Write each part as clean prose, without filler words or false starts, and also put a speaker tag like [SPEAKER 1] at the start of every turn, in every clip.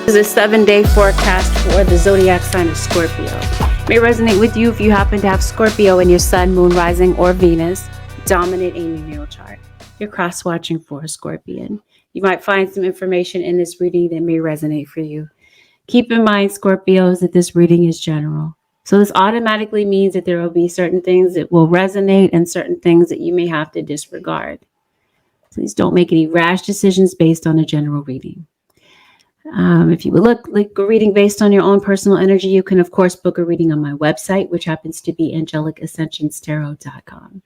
[SPEAKER 1] This is a 7-day forecast for the zodiac sign of Scorpio. It may resonate with you if you happen to have Scorpio in your sun, moon, rising, or Venus dominant in your natal chart. You're cross-watching for a Scorpion. You might find some information in this reading that may resonate for you. Keep in mind, Scorpios, that this reading is general. So this automatically means that there will be certain things that will resonate and certain things that you may have to disregard. Please don't make any rash decisions based on a general reading. If you would like a reading based on your own personal energy, you can, of course, book a reading on my website, which happens to be AngelicAscensionsTarot.com.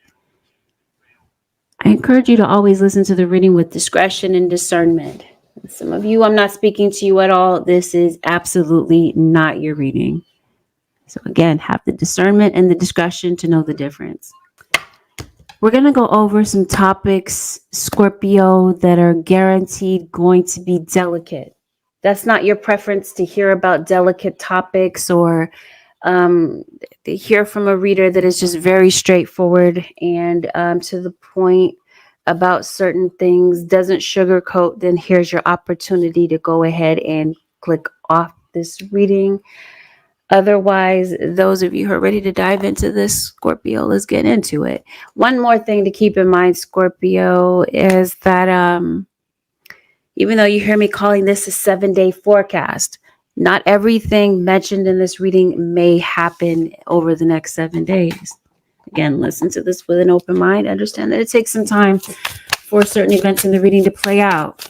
[SPEAKER 1] I encourage you to always listen to the reading with discretion and discernment. Some of you, I'm not speaking to you at all. This is absolutely not your reading. So again, have the discernment and the discretion to know the difference. We're going to go over some topics, Scorpio, that are guaranteed going to be delicate. That's not your preference to hear about delicate topics or to hear from a reader that is just very straightforward and to the point about certain things, doesn't sugarcoat. Then here's your opportunity to go ahead and click off this reading. Otherwise, those of you who are ready to dive into this, Scorpio, let's get into it. One more thing to keep in mind, Scorpio, is that even though you hear me calling this a 7-day forecast, not everything mentioned in this reading may happen over the next 7 days. Again, listen to this with an open mind. Understand that it takes some time for certain events in the reading to play out.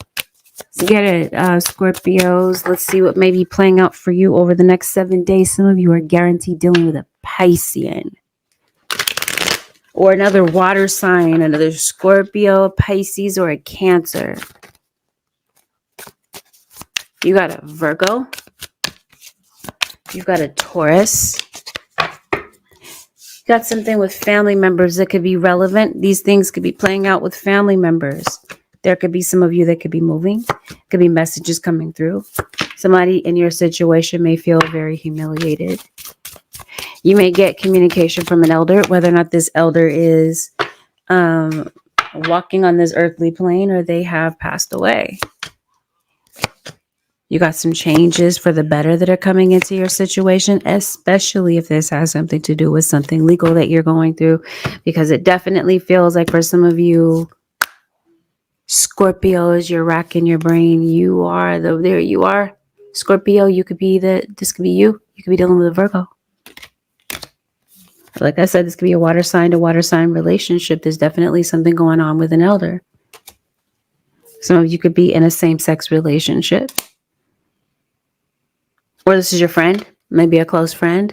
[SPEAKER 1] So get it, Scorpios. Let's see what may be playing out for you over the next 7 days. Some of you are guaranteed dealing with a Piscean or another water sign, another Scorpio, Pisces, or a Cancer. You got a Virgo. You've got a Taurus. You got something with family members that could be relevant. These things could be playing out with family members. There could be some of you that could be moving. Could be messages coming through. Somebody in your situation may feel very humiliated. You may get communication from an elder, whether or not this elder is walking on this earthly plane or they have passed away. You got some changes for the better that are coming into your situation, especially if this has something to do with something legal that you're going through, because it definitely feels like for some of you, Scorpios, you're racking your brain. There you are. Scorpio, this could be you. You could be dealing with a Virgo. Like I said, this could be a water sign to water sign relationship. There's definitely something going on with an elder. Some of you could be in a same-sex relationship. Or this is your friend, maybe a close friend.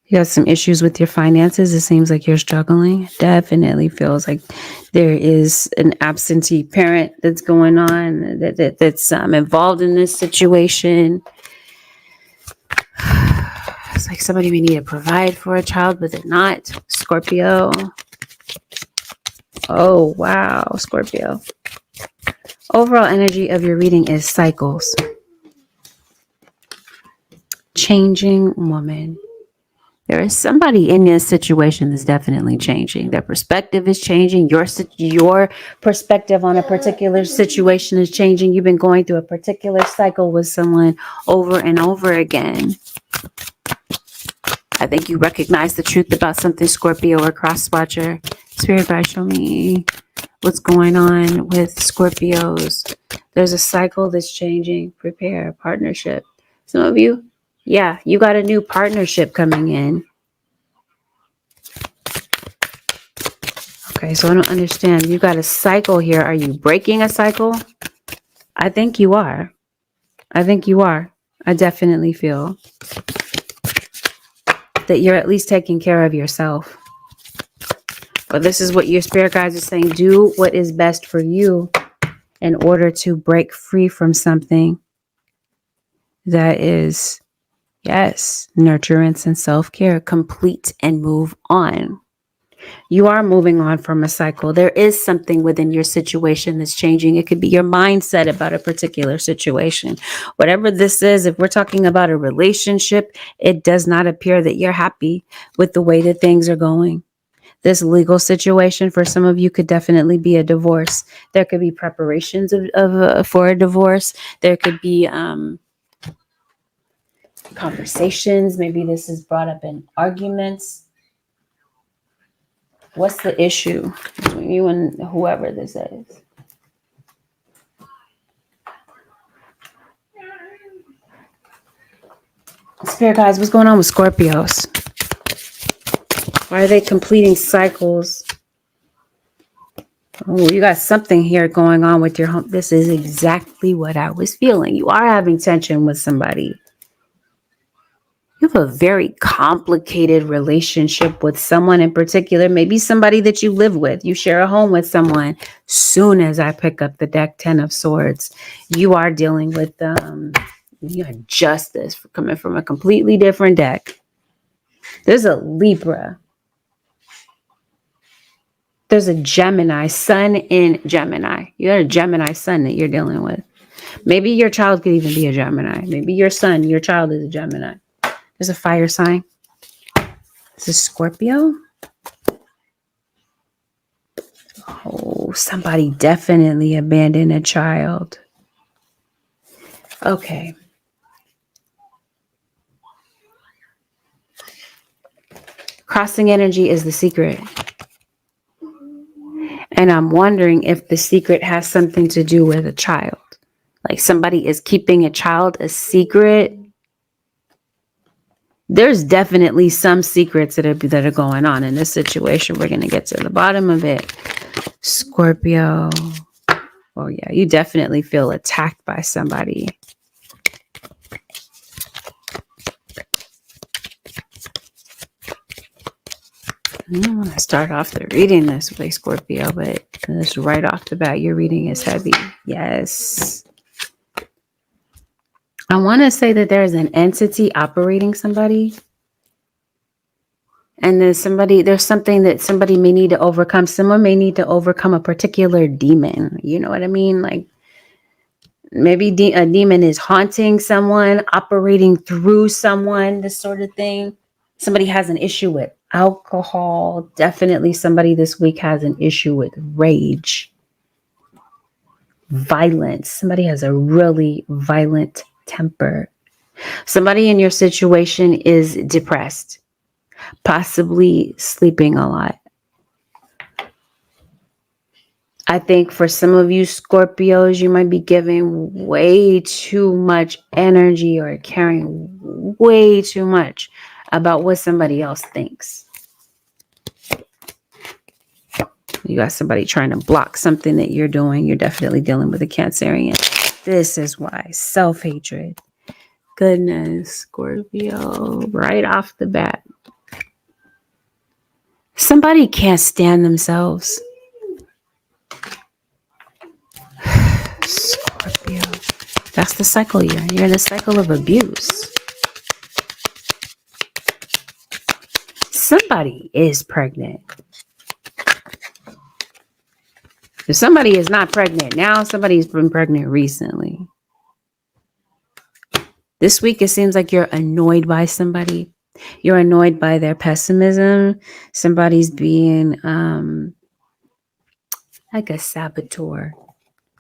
[SPEAKER 1] You got some issues with your finances. It seems like you're struggling. Definitely feels like there is an absentee parent that's going on, that's involved in this situation. It's like somebody may need to provide for a child, but they're not. Scorpio. Oh, wow, Scorpio. Overall energy of your reading is cycles. Changing woman. There is somebody in this situation that's definitely changing. Their perspective is changing. Your perspective on a particular situation is changing. You've been going through a particular cycle with someone over and over again. I think you recognize the truth about something, Scorpio or cross-watcher. Spirit guide, show me what's going on with Scorpios. There's a cycle that's changing. Prepare, partnership. Some of you, yeah, you got a new partnership coming in. Okay, so I don't understand. You got a cycle here. Are you breaking a cycle? I think you are. I definitely feel that you're at least taking care of yourself. But this is what your spirit guides are saying. Do what is best for you in order to break free from something that is, yes, nurturance and self-care. Complete and move on. You are moving on from a cycle. There is something within your situation that's changing. It could be your mindset about a particular situation. Whatever this is, if we're talking about a relationship, it does not appear that you're happy with the way that things are going. This legal situation for some of you could definitely be a divorce. There could be preparations for a divorce. There could be conversations. Maybe this is brought up in arguments. What's the issue between you and whoever this is? Spirit guys, what's going on with Scorpios? Why are they completing cycles? Oh, you got something here going on with your home. This is exactly what I was feeling. You are having tension with somebody. You have a very complicated relationship with someone in particular, maybe somebody that you live with. You share a home with someone. Soon as I pick up the deck 10 of Swords, you are dealing with justice coming from a completely different deck. There's a Libra. There's a Gemini, Sun in Gemini. You got a Gemini Sun that you're dealing with. Maybe your child could even be a Gemini. Maybe your son, your child is a Gemini. There's a fire sign. This is Scorpio. Oh, somebody definitely abandoned a child. Okay. Crossing energy is the secret. And I'm wondering if the secret has something to do with a child. Like somebody is keeping a child a secret. There's definitely some secrets that are going on in this situation. We're going to get to the bottom of it. Scorpio. Oh yeah, you definitely feel attacked by somebody. I don't want to start off the reading this way, Scorpio, but just right off the bat, your reading is heavy. Yes. I want to say that there's an entity operating somebody. And there's something that somebody may need to overcome. Someone may need to overcome a particular demon. You know what I mean? Like maybe a demon is haunting someone, operating through someone, this sort of thing. Somebody has an issue with alcohol. Definitely somebody this week has an issue with rage, violence. Somebody has a really violent temper. Somebody in your situation is depressed, possibly sleeping a lot. I think for some of you Scorpios, you might be giving way too much energy or caring way too much about what somebody else thinks. You got somebody trying to block something that you're doing. You're definitely dealing with a Cancerian. This is why. Self-hatred. Goodness, Scorpio. Right off the bat. Somebody can't stand themselves. Scorpio. That's the cycle you're in. You're in a cycle of abuse. Somebody is pregnant. If somebody is not pregnant now, somebody's been pregnant recently. This week, it seems like you're annoyed by somebody. You're annoyed by their pessimism. Somebody's being like a saboteur.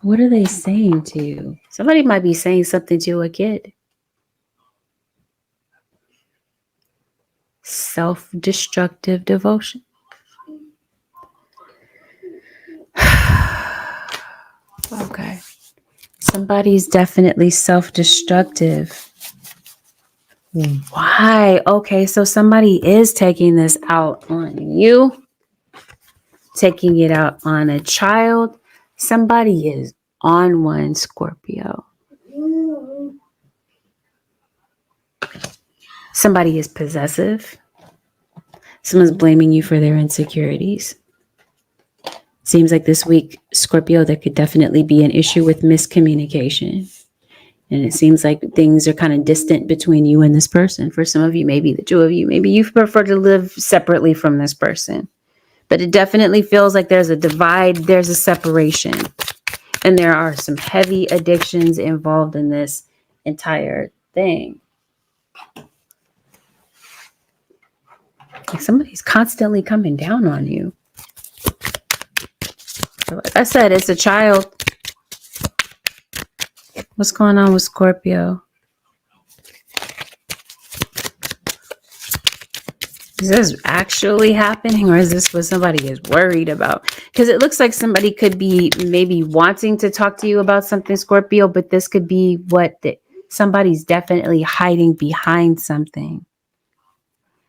[SPEAKER 1] What are they saying to you? Somebody might be saying something to a kid. Self-destructive devotion. Okay. Somebody's definitely self-destructive. Why? Okay, so somebody is taking this out on you. Taking it out on a child. Somebody is on one, Scorpio. Somebody is possessive. Someone's blaming you for their insecurities. Seems like this week, Scorpio, there could definitely be an issue with miscommunication. And it seems like things are kind of distant between you and this person. For some of you, maybe the two of you, maybe you prefer to live separately from this person. But it definitely feels like there's a divide, there's a separation. And there are some heavy addictions involved in this entire thing. Like somebody's constantly coming down on you. Like I said, it's a child. What's going on with Scorpio? Is this actually happening, or is this what somebody is worried about? Because it looks like somebody could be maybe wanting to talk to you about something, Scorpio, but this could be somebody's definitely hiding behind something.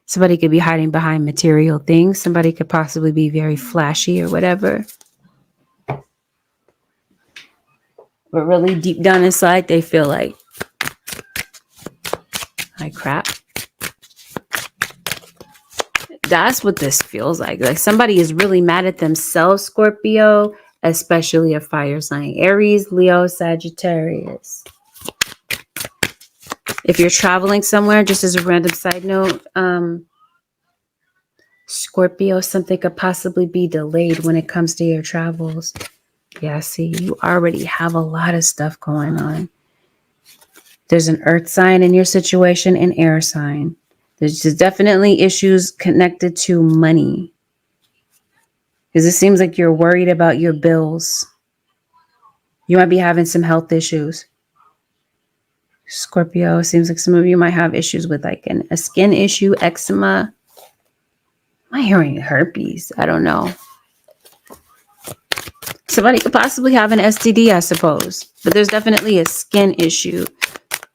[SPEAKER 1] Somebody could be hiding behind material things. Somebody could possibly be very flashy or whatever. But really deep down inside, they feel like crap. That's what this feels like. Like somebody is really mad at themselves, Scorpio, especially a fire sign. Aries, Leo, Sagittarius. If you're traveling somewhere, just as a random side note, Scorpio, something could possibly be delayed when it comes to your travels. Yeah, see, you already have a lot of stuff going on. There's an earth sign in your situation, an air sign. There's just definitely issues connected to money. Because it seems like you're worried about your bills. You might be having some health issues. Scorpio, seems like some of you might have issues with like a skin issue, eczema. Am I hearing herpes? I don't know. Somebody could possibly have an STD, I suppose. But there's definitely a skin issue.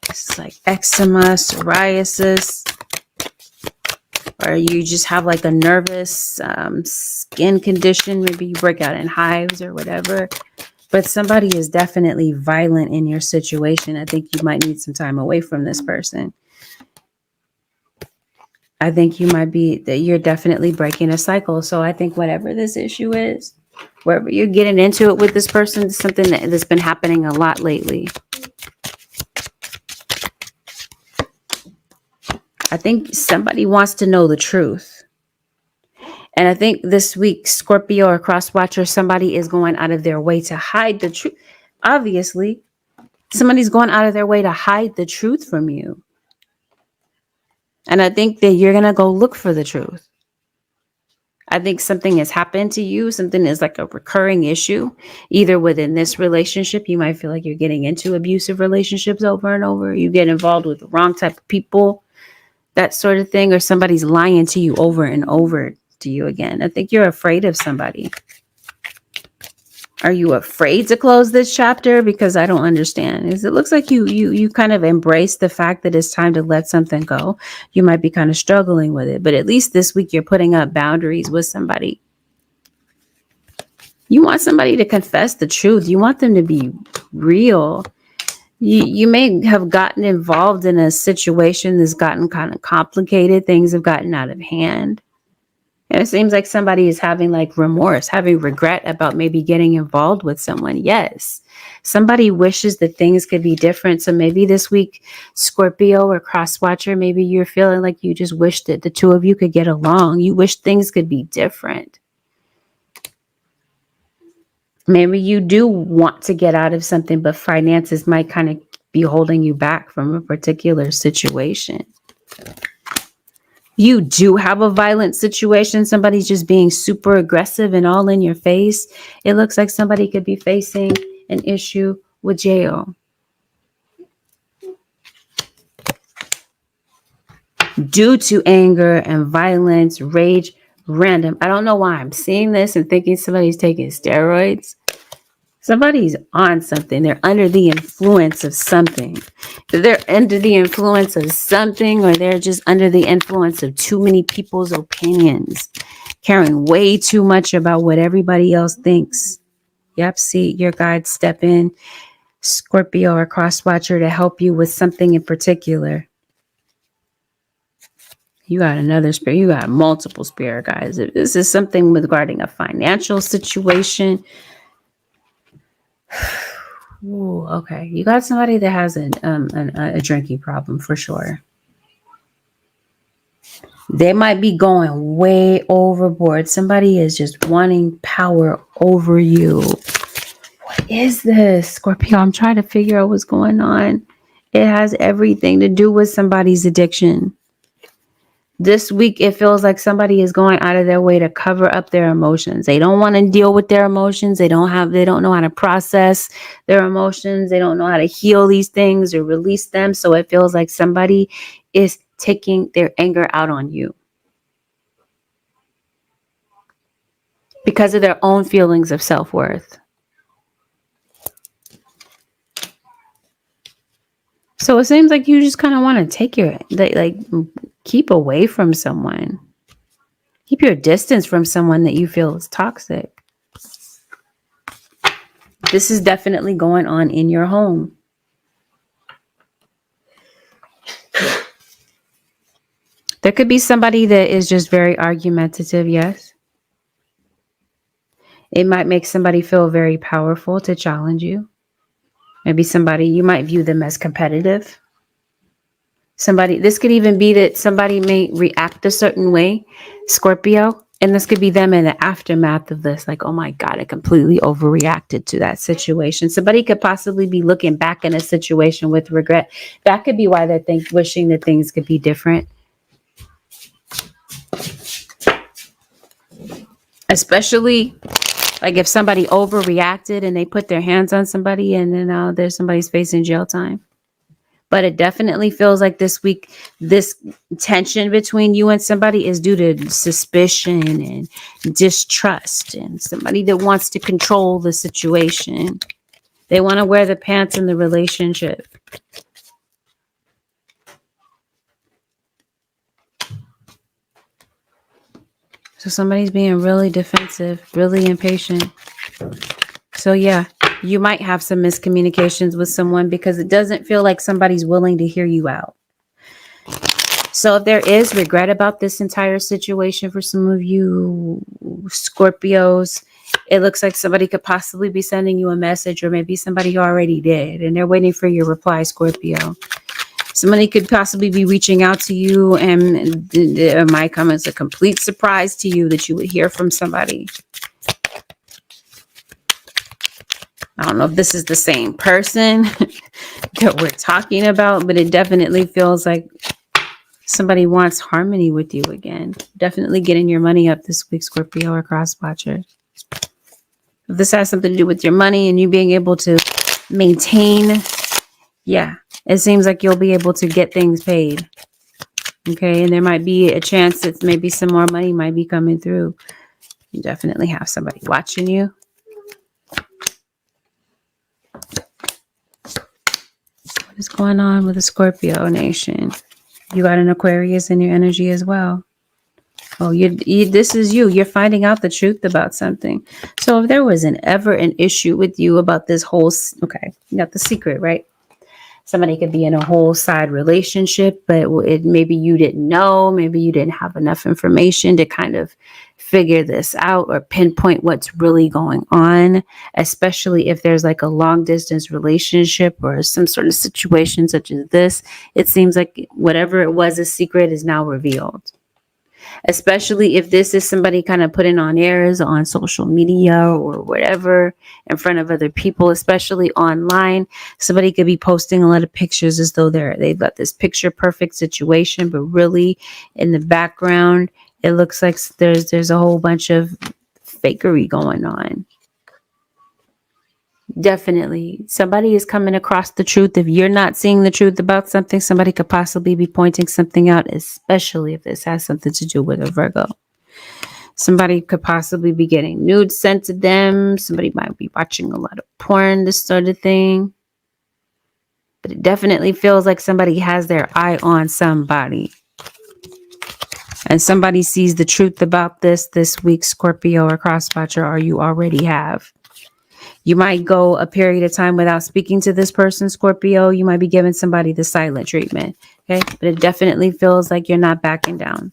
[SPEAKER 1] It's like eczema, psoriasis. Or you just have like a nervous skin condition. Maybe you break out in hives or whatever. But somebody is definitely violent in your situation. I think you might need some time away from this person. I think you're definitely breaking a cycle. So I think whatever this issue is, wherever you're getting into it with this person, is something that's been happening a lot lately. I think somebody wants to know the truth. And I think this week, Scorpio or cross-watcher, somebody is going out of their way to hide the truth. Obviously, somebody's going out of their way to hide the truth from you. And I think that you're going to go look for the truth. I think something has happened to you. Something is like a recurring issue. Either within this relationship, you might feel like you're getting into abusive relationships over and over. You get involved with the wrong type of people, that sort of thing. Or somebody's lying to you over and over to you again. I think you're afraid of somebody. Are you afraid to close this chapter? Because I don't understand. It looks like you kind of embrace the fact that it's time to let something go. You might be kind of struggling with it, but at least this week you're putting up boundaries with somebody. You want somebody to confess the truth. You want them to be real. You may have gotten involved in a situation that's gotten kind of complicated. Things have gotten out of hand. And it seems like somebody is having like remorse, having regret about maybe getting involved with someone. Yes. Somebody wishes that things could be different. So maybe this week, Scorpio or crosswatcher, maybe you're feeling like you just wish that the two of you could get along. You wish things could be different. Maybe you do want to get out of something, but finances might kind of be holding you back from a particular situation. You do have a violent situation. Somebody's just being super aggressive and all in your face. It looks like somebody could be facing an issue with jail. Due to anger and violence, rage, random. I don't know why I'm seeing this and thinking somebody's taking steroids. Somebody's on something. They're under the influence of something. They're under the influence of something, or they're just under the influence of too many people's opinions, caring way too much about what everybody else thinks. Yep, see your guides step in, Scorpio or crosswatcher, to help you with something in particular. You got another spirit. You got multiple spirit guides. If this is something regarding a financial situation. Ooh, okay. You got somebody that has a drinking problem for sure. They might be going way overboard. Somebody is just wanting power over you. What is this, Scorpio? I'm trying to figure out what's going on. It has everything to do with somebody's addiction. This week, it feels like somebody is going out of their way to cover up their emotions. They don't want to deal with their emotions. They don't know how to process their emotions. They don't know how to heal these things or release them. So it feels like somebody is taking their anger out on you because of their own feelings of self-worth. So it seems like you just kind of want to take keep away from someone. Keep your distance from someone that you feel is toxic. This is definitely going on in your home. There could be somebody that is just very argumentative, yes. It might make somebody feel very powerful to challenge you. Maybe somebody, you might view them as competitive. This could even be that somebody may react a certain way, Scorpio, and this could be them in the aftermath of this, like, oh my God, I completely overreacted to that situation. Somebody could possibly be looking back in a situation with regret. That could be why they're wishing that things could be different. Especially like if somebody overreacted and they put their hands on somebody and then there's somebody's facing jail time. But it definitely feels like this week, this tension between you and somebody is due to suspicion and distrust and somebody that wants to control the situation. They want to wear the pants in the relationship. So somebody's being really defensive, really impatient. So yeah, you might have some miscommunications with someone because it doesn't feel like somebody's willing to hear you out. So if there is regret about this entire situation for some of you Scorpios, it looks like somebody could possibly be sending you a message, or maybe somebody already did, and they're waiting for your reply, Scorpio. Somebody could possibly be reaching out to you, and it might come as a complete surprise to you that you would hear from somebody. I don't know if this is the same person that we're talking about, but it definitely feels like somebody wants harmony with you again. Definitely getting your money up this week, Scorpio or cross watcher. If this has something to do with your money and you being able to maintain, yeah, it seems like you'll be able to get things paid. Okay, and there might be a chance that maybe some more money might be coming through. You definitely have somebody watching you. What is going on with the Scorpio nation? You got an Aquarius in your energy as well. Oh, this is you. You're finding out the truth about something. So if there was ever an issue with you about this whole, okay, you got the secret, right? Somebody could be in a whole side relationship, but maybe you didn't know, maybe you didn't have enough information to kind of figure this out or pinpoint what's really going on, especially if there's like a long distance relationship or some sort of situation such as this. It seems like whatever it was a secret is now revealed. Especially if this is somebody kind of putting on airs on social media or whatever in front of other people, especially online. Somebody could be posting a lot of pictures as though they've got this picture perfect situation, but really in the background, it looks like there's a whole bunch of fakery going on. Definitely. Somebody is coming across the truth. If you're not seeing the truth about something, somebody could possibly be pointing something out, especially if this has something to do with a Virgo. Somebody could possibly be getting nudes sent to them. Somebody might be watching a lot of porn, this sort of thing. But it definitely feels like somebody has their eye on somebody. And somebody sees the truth about this week, Scorpio or crosswatcher, or you already have. You might go a period of time without speaking to this person, Scorpio. You might be giving somebody the silent treatment. Okay. But it definitely feels like you're not backing down.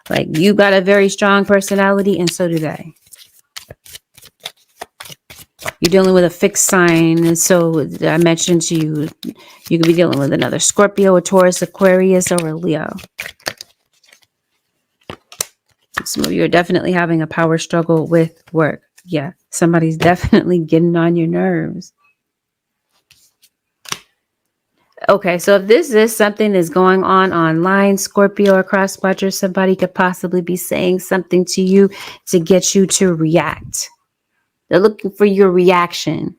[SPEAKER 1] Like you got a very strong personality, and so do they. You're dealing with a fixed sign. And so I mentioned to you, you could be dealing with another Scorpio, a Taurus, Aquarius, or a Leo. Some of you are definitely having a power struggle with work. Yeah, somebody's definitely getting on your nerves. Okay, so if this is something that's going on online, Scorpio or cross watcher, somebody could possibly be saying something to you to get you to react. They're looking for your reaction,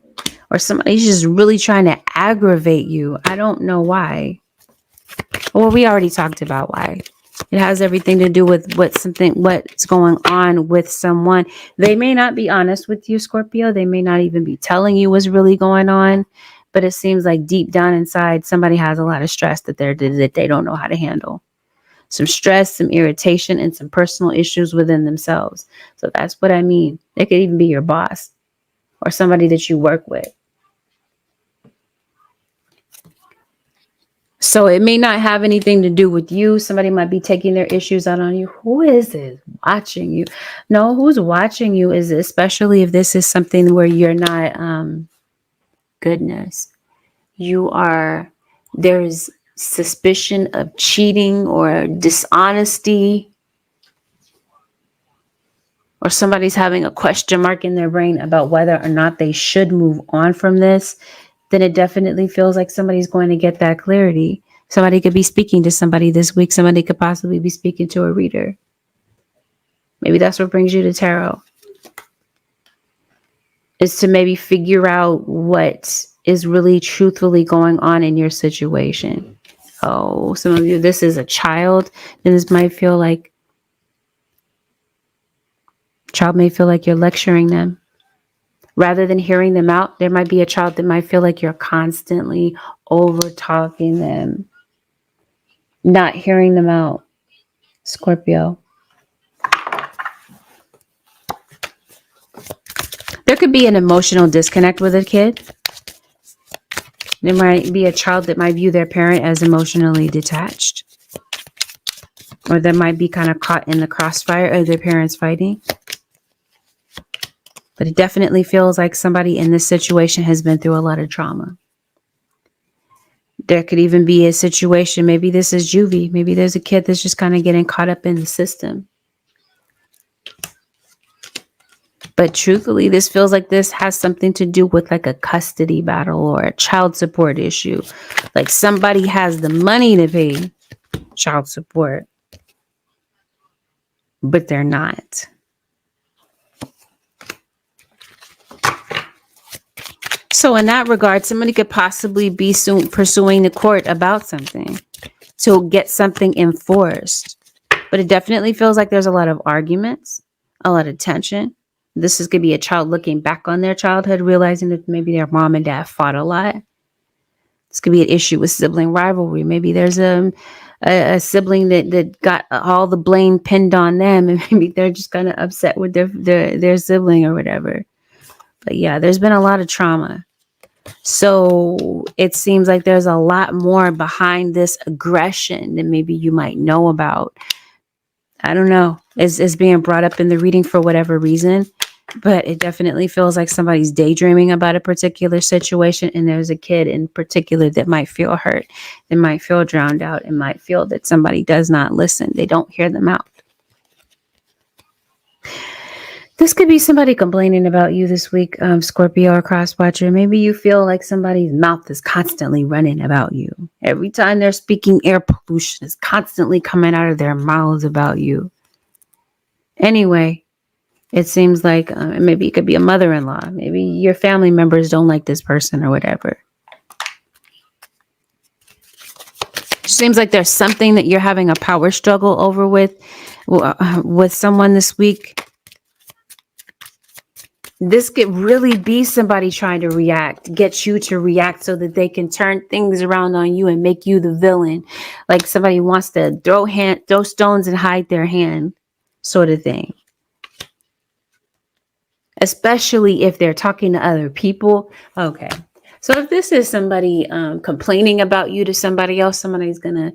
[SPEAKER 1] or somebody's just really trying to aggravate you. I don't know why. Well, we already talked about why. It has everything to do with what's going on with someone. They may not be honest with you, Scorpio. They may not even be telling you what's really going on. But it seems like deep down inside, somebody has a lot of stress that they don't know how to handle. Some stress, some irritation, and some personal issues within themselves. So that's what I mean. It could even be your boss or somebody that you work with. So it may not have anything to do with you. Somebody might be taking their issues out on you. Who is it watching you? No, who's watching you is, especially if this is something where you're not, goodness, there's suspicion of cheating or dishonesty, or somebody's having a question mark in their brain about whether or not they should move on from this, then it definitely feels like somebody's going to get that clarity. Somebody could be speaking to somebody this week. Somebody could possibly be speaking to a reader. Maybe that's what brings you to tarot, is to maybe figure out what is really truthfully going on in your situation. Oh, some of you, this is a child, then this might feel like, child may feel like you're lecturing them. Rather than hearing them out, there might be a child that might feel like you're constantly over talking them, not hearing them out. Scorpio. There could be an emotional disconnect with a kid. There might be a child that might view their parent as emotionally detached. Or that might be kind of caught in the crossfire of their parents fighting. But it definitely feels like somebody in this situation has been through a lot of trauma. There could even be a situation, maybe this is juvie. Maybe there's a kid that's just kind of getting caught up in the system. But truthfully, this feels like this has something to do with like a custody battle or a child support issue. Like somebody has the money to pay child support, but they're not. So in that regard, somebody could possibly be pursuing the court about something to get something enforced. But it definitely feels like there's a lot of arguments, a lot of tension. This could be a child looking back on their childhood, realizing that maybe their mom and dad fought a lot. This could be an issue with sibling rivalry. Maybe there's a sibling that got all the blame pinned on them, and maybe they're just kind of upset with their sibling or whatever. But yeah, there's been a lot of trauma. So it seems like there's a lot more behind this aggression than maybe you might know about. I don't know. It's being brought up in the reading for whatever reason, but it definitely feels like somebody's daydreaming about a particular situation, and there's a kid in particular that might feel hurt, that might feel drowned out, and might feel that somebody does not listen. They don't hear them out. This could be somebody complaining about you this week, Scorpio or crosswatcher. Maybe you feel like somebody's mouth is constantly running about you. Every time they're speaking, air pollution is constantly coming out of their mouths about you. Anyway, it seems like maybe it could be a mother-in-law. Maybe your family members don't like this person or whatever. It seems like there's something that you're having a power struggle over with someone this week. This could really be somebody trying to get you to react so that they can turn things around on you and make you the villain. Like somebody wants to throw stones and hide their hand, sort of thing. Especially if they're talking to other people. Okay. So if this is somebody complaining about you to somebody else, they're gonna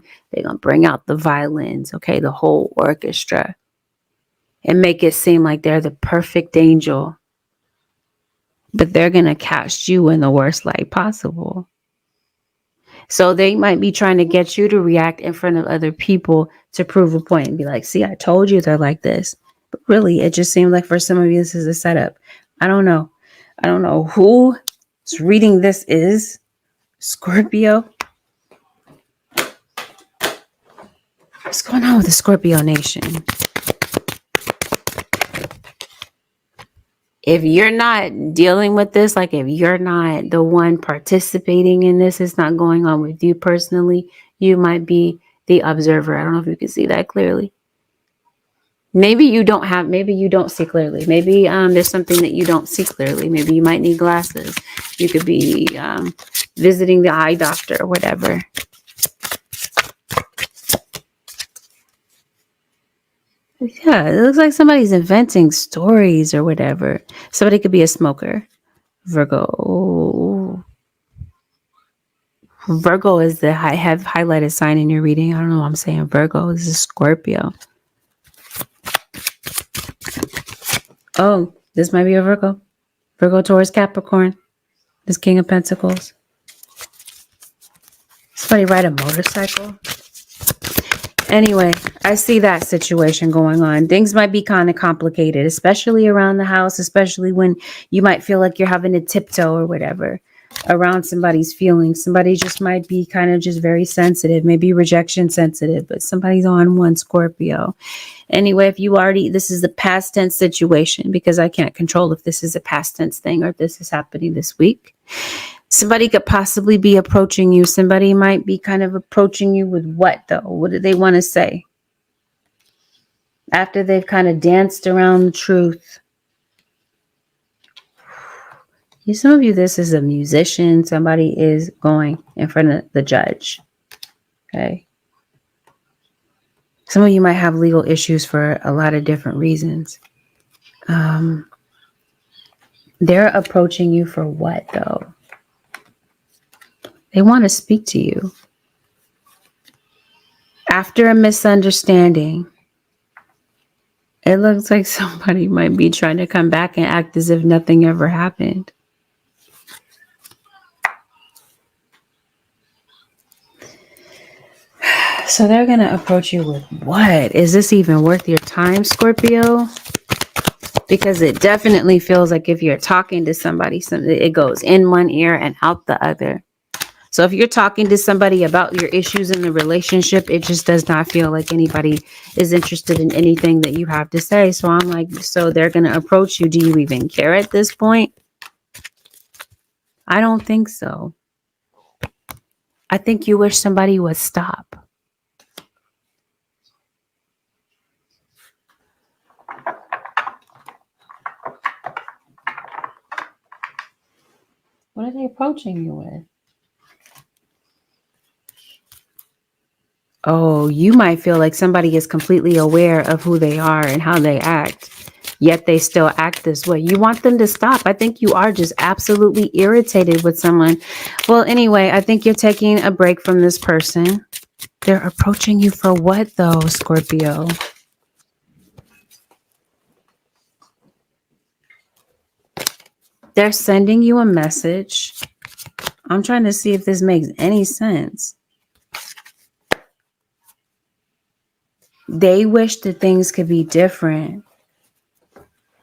[SPEAKER 1] bring out the violins, okay, the whole orchestra, and make it seem like they're the perfect angel. But they're going to cast you in the worst light possible. So they might be trying to get you to react in front of other people to prove a point and be like, see, I told you they're like this. But really, it just seems like for some of you, this is a setup. I don't know. I don't know who's reading this is, Scorpio. What's going on with the Scorpio Nation? If you're not dealing with this, like if you're not the one participating in this, it's not going on with you personally, you might be the observer. I don't know if you can see that clearly. Maybe you don't see clearly. Maybe there's something that you don't see clearly. Maybe you might need glasses. You could be visiting the eye doctor or whatever. Yeah, it looks like somebody's inventing stories or whatever. Somebody could be a smoker. Virgo. Virgo is the have highlighted sign in your reading. I don't know why I'm saying Virgo. This is Scorpio. Oh, this might be a Virgo. Virgo, Taurus, Capricorn. This King of Pentacles. Somebody ride a motorcycle. Anyway, I see that situation going on. Things might be kind of complicated, especially around the house, especially when you might feel like you're having to tiptoe or whatever around somebody's feelings. Somebody just might be kind of just very sensitive, maybe rejection sensitive, but somebody's on one, Scorpio. Anyway, if you already, this is the past tense situation, because I can't control if this is a past tense thing or if this is happening this week. Somebody could possibly be approaching you. Somebody might be kind of approaching you with what, though? What do they want to say? After they've kind of danced around the truth. Some of you, this is a musician. Somebody is going in front of the judge. Okay. Some of you might have legal issues for a lot of different reasons. They're approaching you for what, though? They want to speak to you. After a misunderstanding, it looks like somebody might be trying to come back and act as if nothing ever happened. So they're going to approach you with what? Is this even worth your time, Scorpio? Because it definitely feels like if you're talking to somebody, it goes in one ear and out the other. So if you're talking to somebody about your issues in the relationship, it just does not feel like anybody is interested in anything that you have to say. So I'm like, so they're going to approach you. Do you even care at this point? I don't think so. I think you wish somebody would stop. What are they approaching you with? Oh, you might feel like somebody is completely aware of who they are and how they act, yet they still act this way. You want them to stop. I think you are just absolutely irritated with someone. Well, anyway, I think you're taking a break from this person. They're approaching you for what, though, Scorpio? They're sending you a message. I'm trying to see if this makes any sense. They wish that things could be different.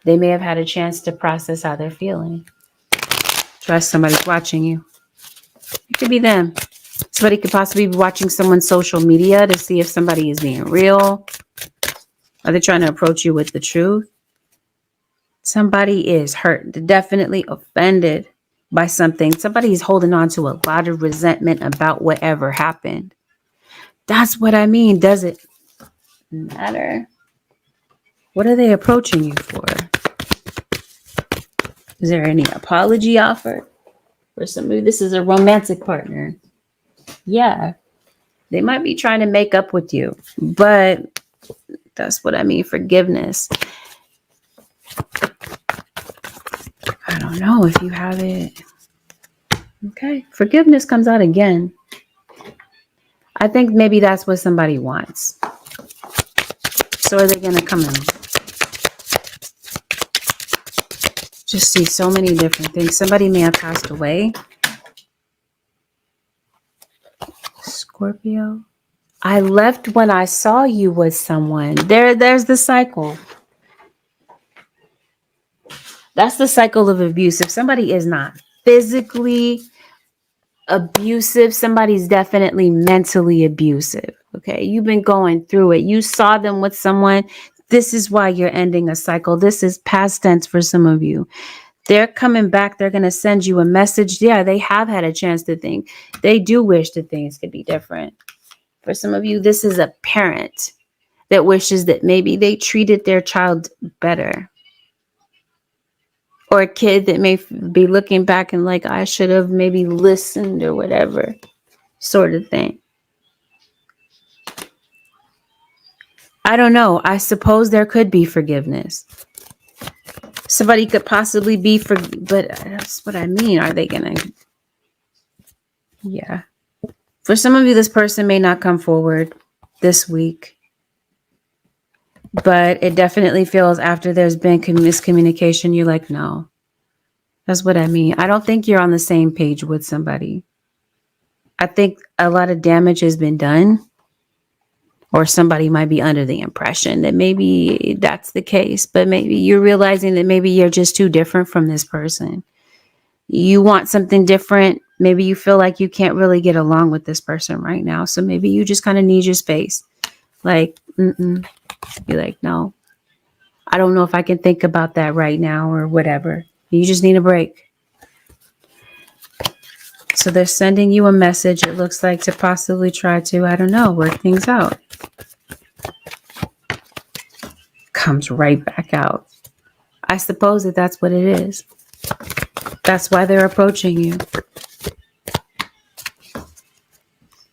[SPEAKER 1] They may have had a chance to process how they're feeling. Trust somebody's watching you. It could be them. Somebody could possibly be watching someone's social media to see if somebody is being real. Are they trying to approach you with the truth? Somebody is hurt, definitely offended by something. Somebody is holding on to a lot of resentment about whatever happened. That's what I mean. Does it matter? What are they approaching you for? Is there any apology offered? For somebody, this is a romantic partner. Yeah. They might be trying to make up with you, but that's what I mean. Forgiveness. I don't know if you have it. Okay. Forgiveness comes out again. I think maybe that's what somebody wants. So are they going to come in? Just see so many different things. Somebody may have passed away. Scorpio. I left when I saw you with someone. There's the cycle. That's the cycle of abuse. If somebody is not physically abusive, somebody's definitely mentally abusive. Okay. You've been going through it. You saw them with someone. This is why you're ending a cycle. This is past tense for some of you. They're coming back. They're going to send you a message. Yeah, they have had a chance to think. They do wish that things could be different. For some of you, this is a parent that wishes that maybe they treated their child better. Or a kid that may be looking back and like, I should have maybe listened or whatever sort of thing. I don't know. I suppose there could be forgiveness. Somebody could possibly be but that's what I mean. Are they going to? Yeah. For some of you, this person may not come forward this week. But it definitely feels after there's been miscommunication, you're like, no. That's what I mean. I don't think you're on the same page with somebody. I think a lot of damage has been done. Or somebody might be under the impression that maybe that's the case. But maybe you're realizing that maybe you're just too different from this person. You want something different. Maybe you feel like you can't really get along with this person right now. So maybe you just kind of need your space. Like, you're like, no. I don't know if I can think about that right now or whatever. You just need a break. So they're sending you a message, it looks like, to possibly try to, I don't know, work things out. Comes right back out. I suppose that's what it is. That's why they're approaching you.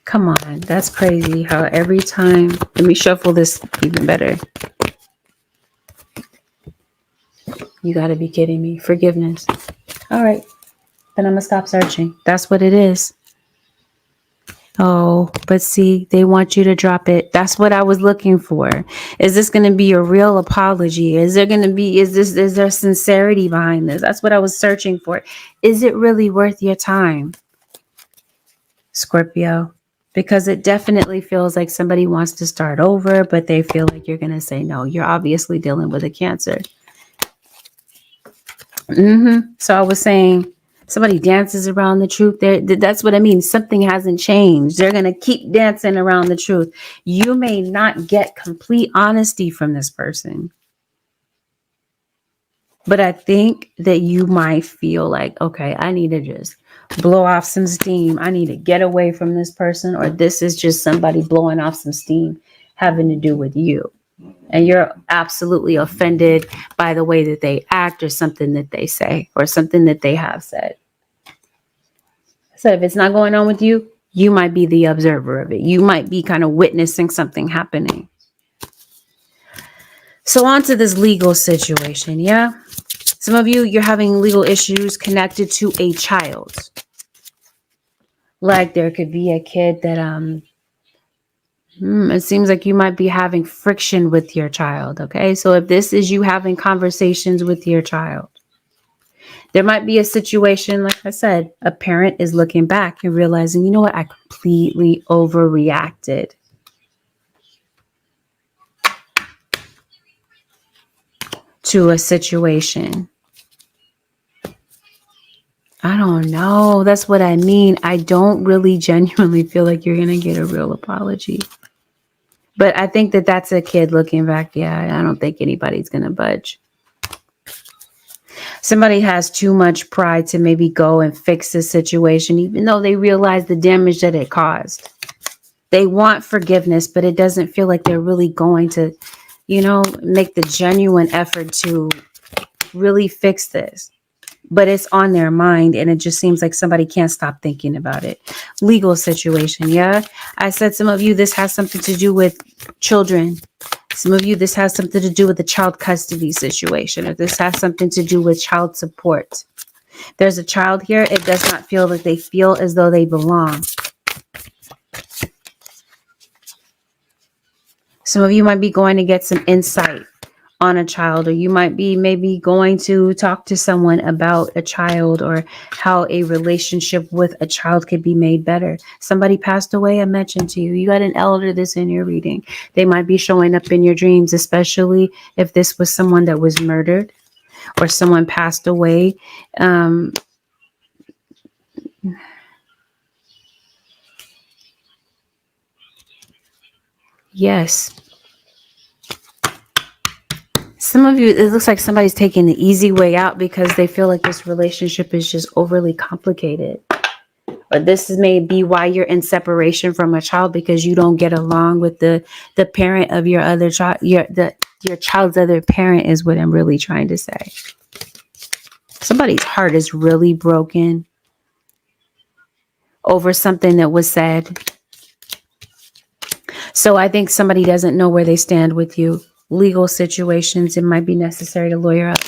[SPEAKER 1] Come on, that's crazy how every time, let me shuffle this even better. You got to be kidding me. Forgiveness. All right. Then I'm going to stop searching. That's what it is. Oh, but see, they want you to drop it. That's what I was looking for. Is this going to be a real apology? Is there sincerity behind this? That's what I was searching for. Is it really worth your time, Scorpio? Because it definitely feels like somebody wants to start over, but they feel like you're going to say no. You're obviously dealing with a Cancer. So I was saying, somebody dances around the truth. That's what I mean. Something hasn't changed. They're going to keep dancing around the truth. You may not get complete honesty from this person. But I think that you might feel like, okay, I need to just blow off some steam. I need to get away from this person. Or this is just somebody blowing off some steam having to do with you. And you're absolutely offended by the way that they act or something that they say or something that they have said. So if it's not going on with you, you might be the observer of it. You might be kind of witnessing something happening. So on to this legal situation, yeah? Some of you, you're having legal issues connected to a child. Like there could be a kid that it seems like you might be having friction with your child, okay? So if this is you having conversations with your child, there might be a situation, like I said, a parent is looking back and realizing, you know what, I completely overreacted. To a situation. I don't know. That's what I mean. I don't really genuinely feel like you're going to get a real apology. But I think that that's a kid looking back. Yeah, I don't think anybody's going to budge. Somebody has too much pride to maybe go and fix the situation, even though they realize the damage that it caused. They want forgiveness, but it doesn't feel like they're really going to, make the genuine effort to really fix this. But it's on their mind and it just seems like somebody can't stop thinking about it. Legal situation, yeah? I said some of you, this has something to do with children. Some of you, this has something to do with the child custody situation, or this has something to do with child support. There's a child here. It does not feel that they feel as though they belong. Some of you might be going to get some insight on a child, or you might be maybe going to talk to someone about a child or how a relationship with a child could be made better. Somebody passed away, I mentioned to you. You got an elder that's in your reading. They might be showing up in your dreams, especially if this was someone that was murdered or someone passed away. Yes. Some of you, it looks like somebody's taking the easy way out because they feel like this relationship is just overly complicated. Or this may be why you're in separation from a child, because you don't get along with the parent of your other child. Your child's other parent is what I'm really trying to say. Somebody's heart is really broken over something that was said. So I think somebody doesn't know where they stand with you. Legal situations, it might be necessary to lawyer up.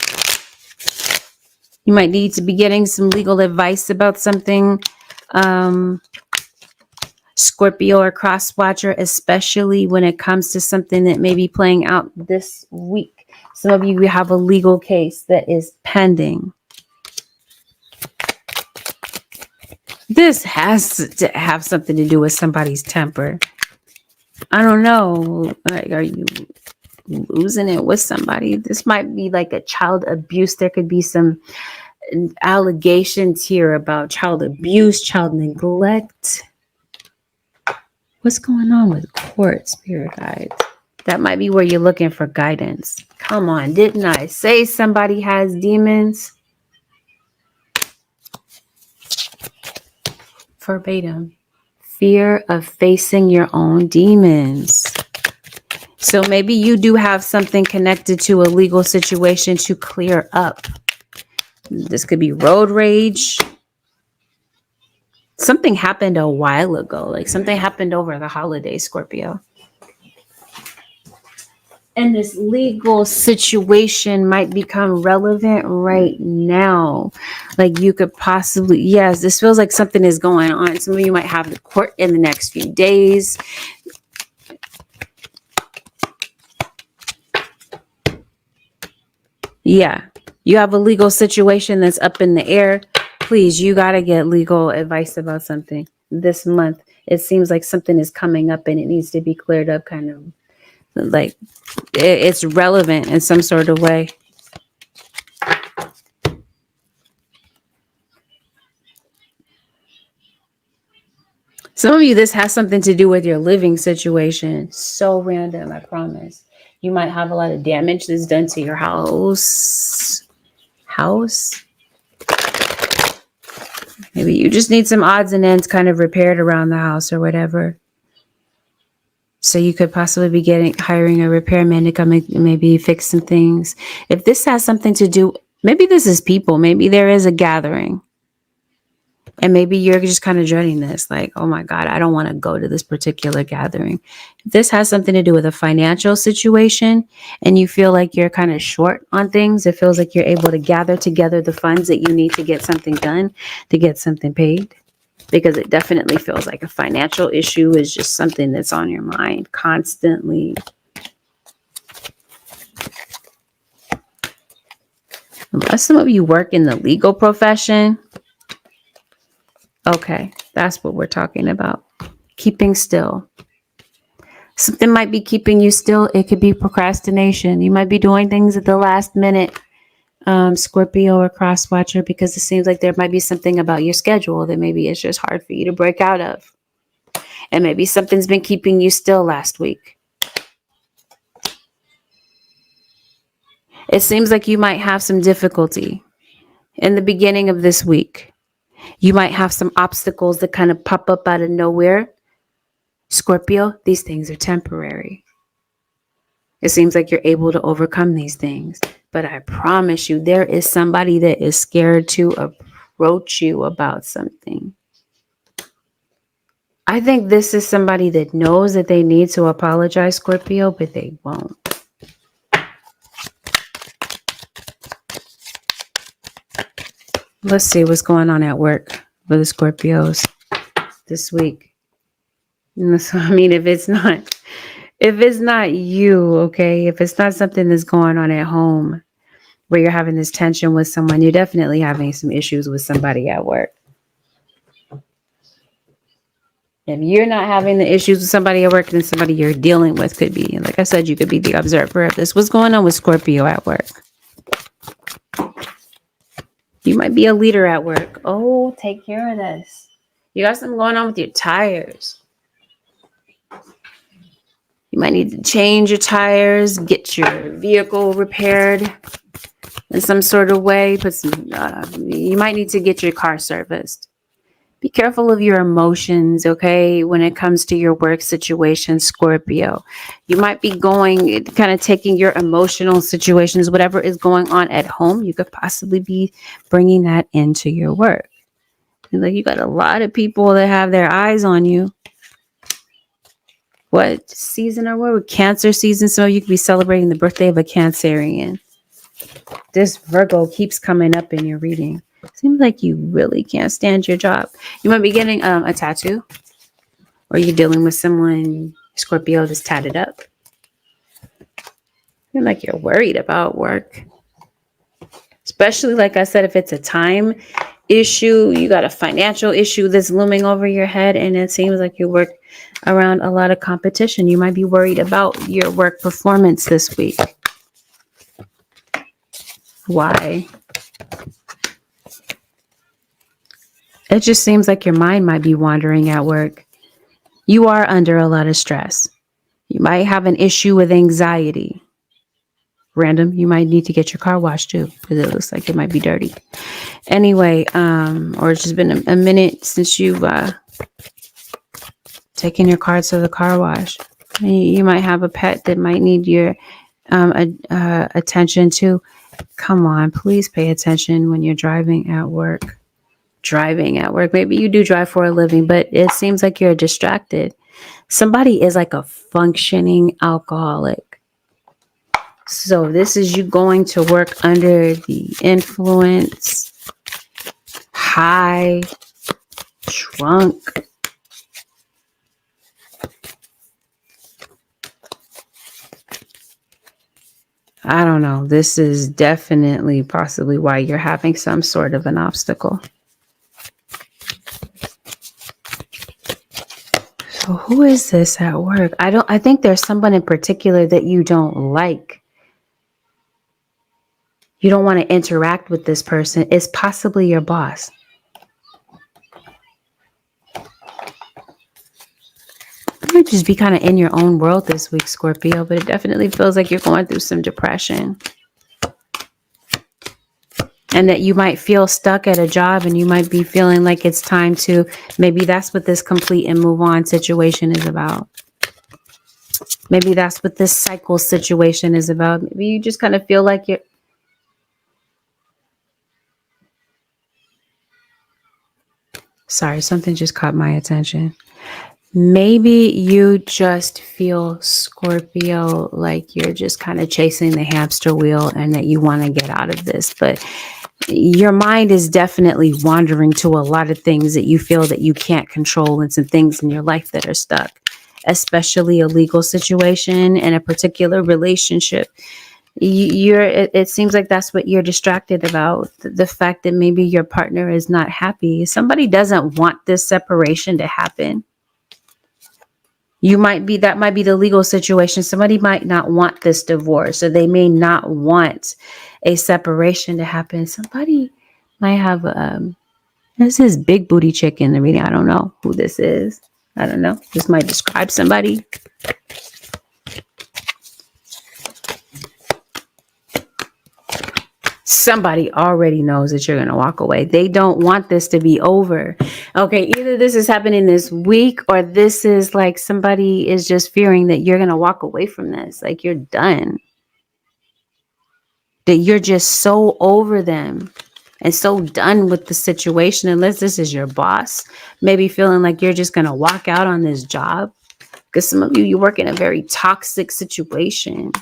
[SPEAKER 1] You might need to be getting some legal advice about something. Scorpio or cross watcher, especially when it comes to something that may be playing out this week. Some of you have a legal case that is pending. This has to have something to do with somebody's temper. I don't know. Like, are you losing it with somebody? This might be like a child abuse. There could be some allegations here about child abuse, child neglect. What's going on with court, spirit guides? That might be where you're looking for guidance. Come on, didn't I say somebody has demons? Verbatim. Fear of facing your own demons. So maybe you do have something connected to a legal situation to clear up. This could be road rage. Something happened a while ago. Like something happened over the holidays, Scorpio. And this legal situation might become relevant right now. Like you could possibly, yes, this feels like something is going on. Some of you might have the court in the next few days. Yeah, you have a legal situation that's up in the air. Please, you got to get legal advice about something this month. It seems like something is coming up and it needs to be cleared up, kind of like it's relevant in some sort of way. Some of you, this has something to do with your living situation. So random, I promise. You might have a lot of damage that's done to your house. Maybe you just need some odds and ends kind of repaired around the house or whatever. So you could possibly be hiring a repairman to come and maybe fix some things. If this has something to do, maybe this is people. Maybe there is a gathering. And maybe you're just kind of dreading this. Like, oh my God, I don't want to go to this particular gathering. If this has something to do with a financial situation and you feel like you're kind of short on things, it feels like you're able to gather together the funds that you need to get something done, to get something paid. Because it definitely feels like a financial issue is just something that's on your mind constantly. Unless some of you work in the legal profession. Okay, that's what we're talking about. Keeping still. Something might be keeping you still. It could be procrastination. You might be doing things at the last minute, Scorpio or cross watcher, because it seems like there might be something about your schedule that maybe it's just hard for you to break out of. And maybe something's been keeping you still last week. It seems like you might have some difficulty in the beginning of this week. You might have some obstacles that kind of pop up out of nowhere. Scorpio, these things are temporary. It seems like you're able to overcome these things. But I promise you, there is somebody that is scared to approach you about something. I think this is somebody that knows that they need to apologize, Scorpio, but they won't. Let's see what's going on at work for the Scorpios this week. So, I mean, if it's not you, okay, if it's not something that's going on at home where you're having this tension with someone, you're definitely having some issues with somebody at work. If you're not having the issues with somebody at work, then somebody you're dealing with could be. Like I said, you could be the observer of this. What's going on with Scorpio at work? You might be a leader at work. Oh, take care of this. You got something going on with your tires. You might need to change your tires, get your vehicle repaired in some sort of way. You might need to get your car serviced. Be careful of your emotions, okay, when it comes to your work situation, Scorpio. You might be kind of taking your emotional situations, whatever is going on at home, you could possibly be bringing that into your work. Like, you got a lot of people that have their eyes on you. What season are we? Cancer season, so you could be celebrating the birthday of a Cancerian. This Virgo keeps coming up in your reading. Seems like you really can't stand your job. You might be getting a tattoo, or you're dealing with someone, Scorpio, that's tatted up. Seems like you're worried about work. Especially, like I said, if it's a time issue, you got a financial issue that's looming over your head, and it seems like you work around a lot of competition. You might be worried about your work performance this week. Why? It just seems like your mind might be wandering at work. You are under a lot of stress. You might have an issue with anxiety. Random, you might need to get your car washed too, because it looks like it might be dirty. Anyway, or it's just been a minute since you've taken your car to the car wash. You might have a pet that might need your attention too. Come on, please pay attention when you're driving at work. Maybe you do drive for a living, but it seems like you're distracted. Somebody is like a functioning alcoholic. So this is you going to work under the influence, high, drunk. I don't know. This is definitely possibly why you're having some sort of an obstacle. So who is this at work? I think there's someone in particular that you don't like. You don't want to interact with this person. It's possibly your boss. You might just be kind of in your own world this week, Scorpio, but it definitely feels like you're going through some depression. And that you might feel stuck at a job, and you might be feeling like it's time to, maybe that's what this complete and move on situation is about. Maybe that's what this cycle situation is about. Maybe you just kind of feel like you're, sorry, something just caught my attention. Maybe you just feel, Scorpio, like you're just kind of chasing the hamster wheel and that you want to get out of this. But your mind is definitely wandering to a lot of things that you feel that you can't control, and some things in your life that are stuck, especially a legal situation and a particular relationship. It seems like that's what you're distracted about. The fact that maybe your partner is not happy. Somebody doesn't want this separation to happen. That might be the legal situation. Somebody might not want this divorce, or they may not want a separation to happen. Somebody might have, this is big booty chick in the reading. I don't know who this is. I don't know. This might describe somebody. Somebody already knows that you're going to walk away. They don't want this to be over. Okay, either this is happening this week, or this is like somebody is just fearing that you're going to walk away from this. Like you're done. That you're just so over them and so done with the situation, unless this is your boss. Maybe feeling like you're just going to walk out on this job. Because some of you work in a very toxic situation.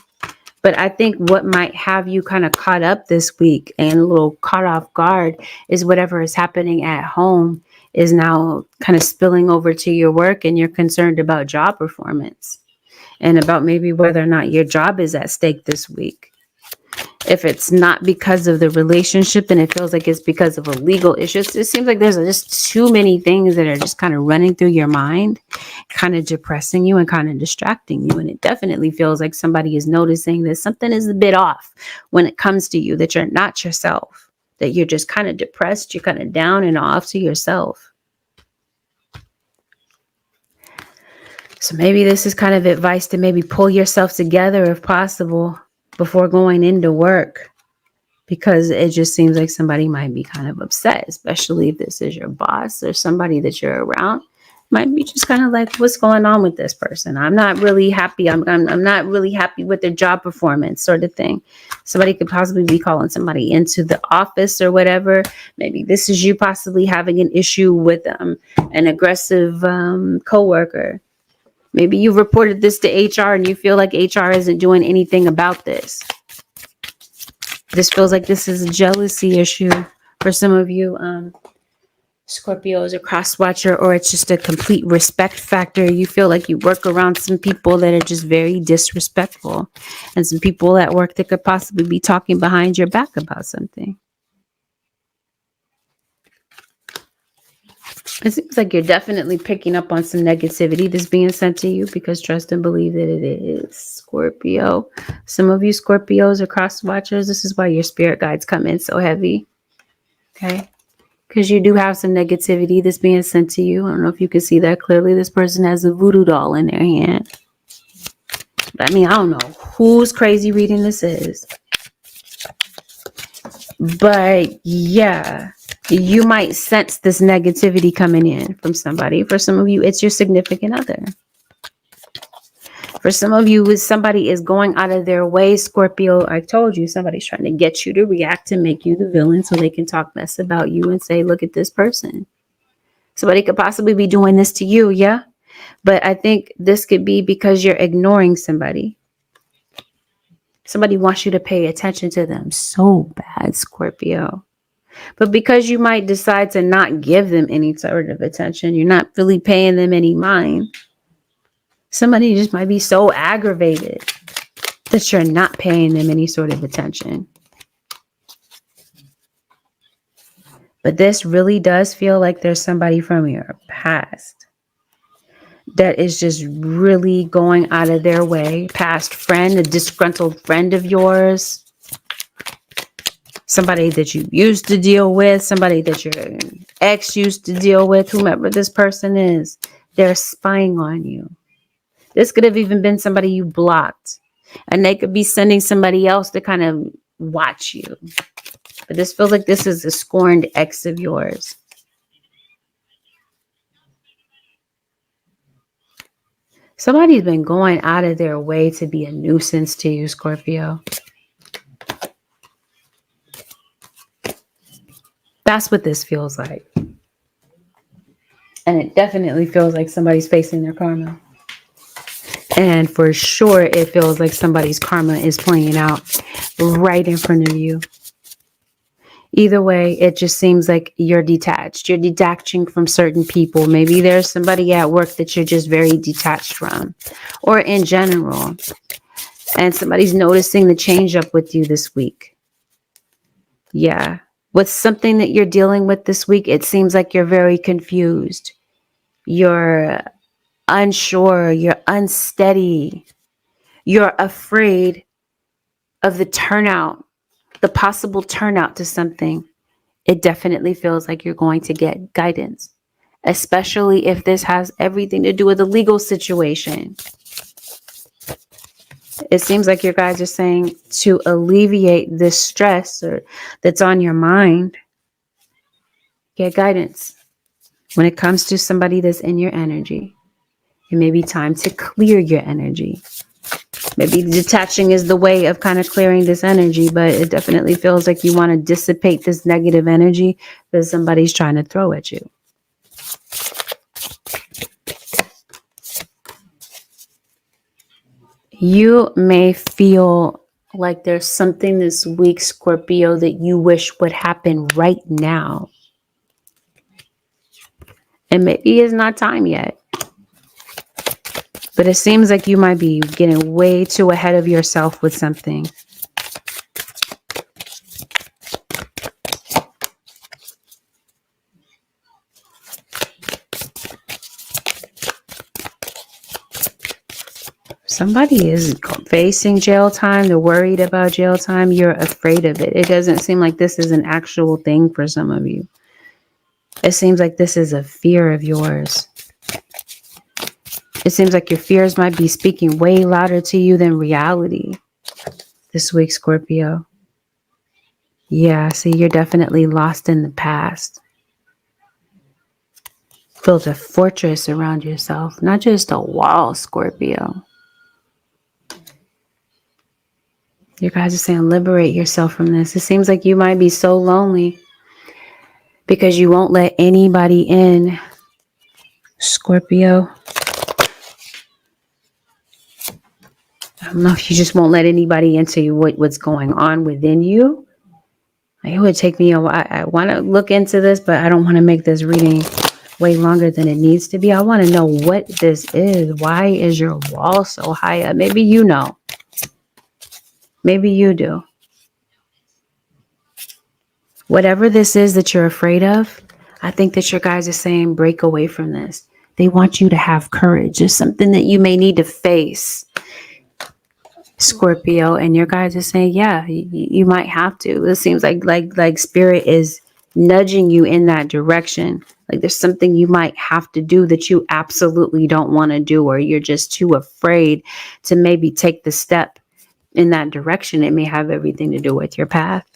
[SPEAKER 1] But I think what might have you kind of caught up this week and a little caught off guard is whatever is happening at home is now kind of spilling over to your work, and you're concerned about job performance and about maybe whether or not your job is at stake this week. If it's not because of the relationship, then it feels like it's because of a legal issue. It seems like there's just too many things that are just kind of running through your mind, kind of depressing you and kind of distracting you. And it definitely feels like somebody is noticing that something is a bit off when it comes to you, that you're not yourself, that you're just kind of depressed, you're kind of down and off to yourself. So maybe this is kind of advice to maybe pull yourself together if possible before going into work, because it just seems like somebody might be kind of upset, especially if this is your boss or somebody that you're around. Might be just kind of like, what's going on with this person? I'm not really happy. I'm not really happy with their job performance, sort of thing. Somebody could possibly be calling somebody into the office or whatever. Maybe this is you possibly having an issue with an aggressive coworker. Maybe you reported this to HR and you feel like HR isn't doing anything about this. This feels like this is a jealousy issue for some of you. Scorpios or cross watcher, or it's just a complete respect factor. You feel like you work around some people that are just very disrespectful, and some people at work that could possibly be talking behind your back about something. It seems like you're definitely picking up on some negativity that's being sent to you, because trust and believe that it is Scorpio. Some of you Scorpios or cross watchers, this is why your spirit guides come in so heavy. Okay. Because you do have some negativity that's being sent to you. I don't know if you can see that clearly. This person has a voodoo doll in their hand. I mean, I don't know whose crazy reading this is. But yeah, you might sense this negativity coming in from somebody. For some of you, it's your significant other. For some of you, somebody is going out of their way, Scorpio. I told you, somebody's trying to get you to react and make you the villain so they can talk mess about you and say, look at this person. Somebody could possibly be doing this to you, yeah? But I think this could be because you're ignoring somebody. Somebody wants you to pay attention to them so bad, Scorpio. But because you might decide to not give them any sort of attention, you're not really paying them any mind. Somebody just might be so aggravated that you're not paying them any sort of attention. But this really does feel like there's somebody from your past that is just really going out of their way. Past friend, a disgruntled friend of yours. Somebody that you used to deal with. Somebody that your ex used to deal with. Whomever this person is, they're spying on you. This could have even been somebody you blocked. And they could be sending somebody else to kind of watch you. But this feels like this is a scorned ex of yours. Somebody's been going out of their way to be a nuisance to you, Scorpio. That's what this feels like. And it definitely feels like somebody's facing their karma. And for sure, it feels like somebody's karma is playing out right in front of you. Either way, it just seems like you're detached. You're detaching from certain people. Maybe there's somebody at work that you're just very detached from, or in general. And somebody's noticing the change up with you this week. Yeah. With something that you're dealing with this week, it seems like you're very confused. You're unsure, you're unsteady, you're afraid of the turnout, the possible turnout to something. It definitely feels like you're going to get guidance, especially if this has everything to do with a legal situation. It seems like your guys are saying to alleviate this stress that's on your mind, get guidance. When it comes to somebody that's in your energy, it may be time to clear your energy. Maybe detaching is the way of kind of clearing this energy, but it definitely feels like you want to dissipate this negative energy that somebody's trying to throw at you. You may feel like there's something this week, Scorpio, that you wish would happen right now. And maybe it's not time yet. But it seems like you might be getting way too ahead of yourself with something. Somebody is facing jail time. They're worried about jail time. You're afraid of it. It doesn't seem like this is an actual thing for some of you. It seems like this is a fear of yours. It seems like your fears might be speaking way louder to you than reality this week, Scorpio. Yeah, see, you're definitely lost in the past. Build a fortress around yourself, not just a wall, Scorpio. You guys are saying liberate yourself from this. It seems like you might be so lonely because you won't let anybody in, Scorpio. I don't know if you just won't let anybody into what's going on within you. It would take me a while. I want to look into this, but I don't want to make this reading way longer than it needs to be. I want to know what this is. Why is your wall so high up? Maybe you know. Maybe you do. Whatever this is that you're afraid of, I think that your guys are saying break away from this. They want you to have courage. It's something that you may need to face, Scorpio, and your guys are saying, yeah, you might have to. It seems like spirit is nudging you in that direction. Like there's something you might have to do that you absolutely don't want to do, or you're just too afraid to maybe take the step in that direction. It may have everything to do with your path.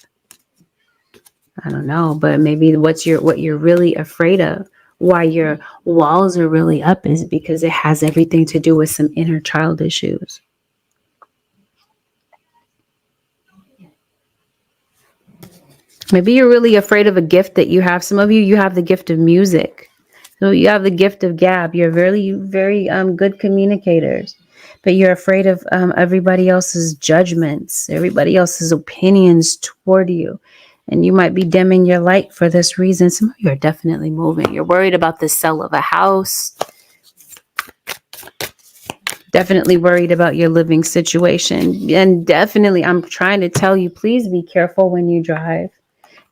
[SPEAKER 1] I don't know, but maybe what you're really afraid of, why your walls are really up, is because it has everything to do with some inner child issues. Maybe you're really afraid of a gift that you have. Some of you have the gift of music. So you have the gift of gab. You're very good communicators, but you're afraid of everybody else's judgments, everybody else's opinions toward you. And you might be dimming your light for this reason. Some of you are definitely moving. You're worried about the sale of a house. Definitely worried about your living situation. And definitely, I'm trying to tell you, please be careful when you drive.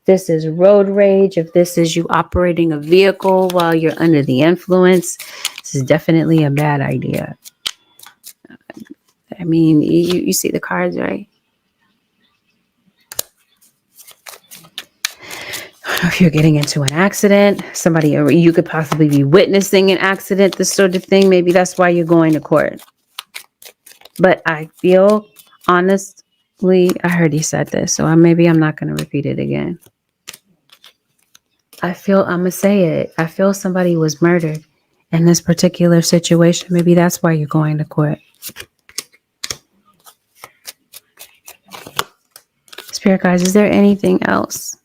[SPEAKER 1] This is road rage. If this is you operating a vehicle while you're under the influence, this is definitely a bad idea. I mean, you see the cards, right? If you're getting into an accident, somebody, or you could possibly be witnessing an accident, this sort of thing. Maybe that's why you're going to court. But I feel, honestly, I heard he said this, so maybe I'm not going to repeat it again. I'm going to say it. I feel somebody was murdered in this particular situation. Maybe that's why you're going to court. Spirit guys, is there anything else?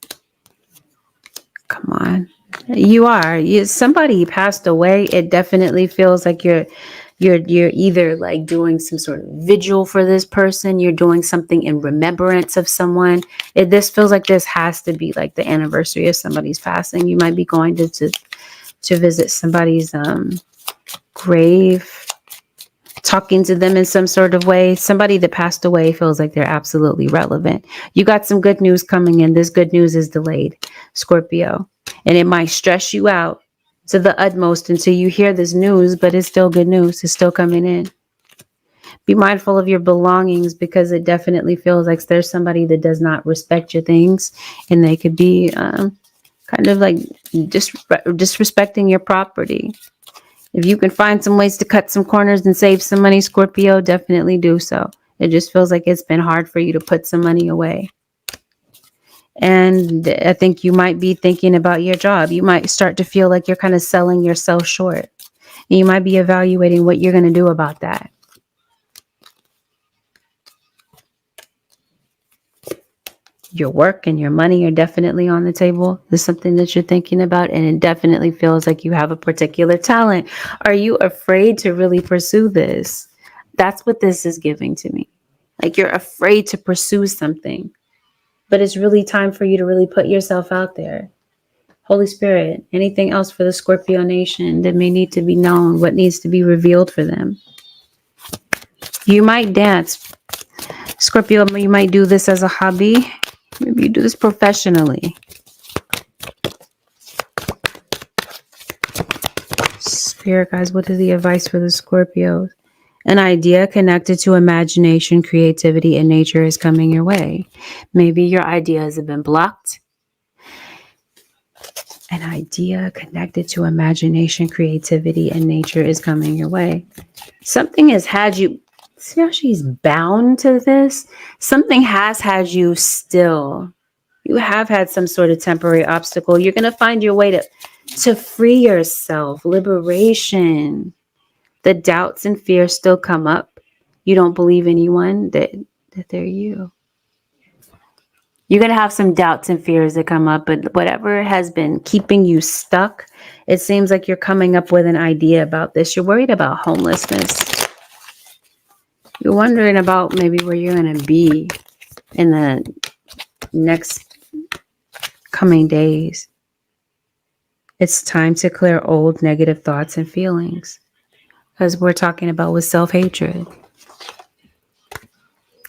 [SPEAKER 1] Come on. You are. Somebody passed away. It definitely feels like you're either like doing some sort of vigil for this person. You're doing something in remembrance of someone. This feels like this has to be like the anniversary of somebody's passing. You might be going to visit somebody's grave, talking to them in some sort of way. Somebody that passed away feels like they're absolutely relevant. You got some good news coming in. This good news is delayed, Scorpio, and it might stress you out to the utmost until you hear this news, but it's still good news. It's still coming in. Be mindful of your belongings, because it definitely feels like there's somebody that does not respect your things, and they could be kind of like disrespecting your property. If you can find some ways to cut some corners and save some money, Scorpio, definitely do so. It just feels like it's been hard for you to put some money away. And I think you might be thinking about your job. You might start to feel like you're kind of selling yourself short. And you might be evaluating what you're going to do about that. Your work and your money are definitely on the table. There's something that you're thinking about, and it definitely feels like you have a particular talent. Are you afraid to really pursue this? That's what this is giving to me. Like you're afraid to pursue something, but it's really time for you to really put yourself out there. Holy Spirit, anything else for the Scorpio nation that may need to be known? What needs to be revealed for them? You might dance. Scorpio, you might do this as a hobby. Maybe you do this professionally. Spirit guys, what is the advice for the Scorpios? An idea connected to imagination, creativity, and nature is coming your way. Maybe your ideas have been blocked, An idea connected to imagination, creativity, and nature is coming your way. Something has had you, see how she's bound to this? Something has had you still. You have had some sort of temporary obstacle. You're going to find your way to free yourself, liberation. The doubts and fears still come up. You don't believe anyone that they're you. You're going to have some doubts and fears that come up, but whatever has been keeping you stuck, it seems like you're coming up with an idea about this. You're worried about homelessness. You're wondering about maybe where you're going to be in the next coming days. It's time to clear old negative thoughts and feelings, because we're talking about with self-hatred.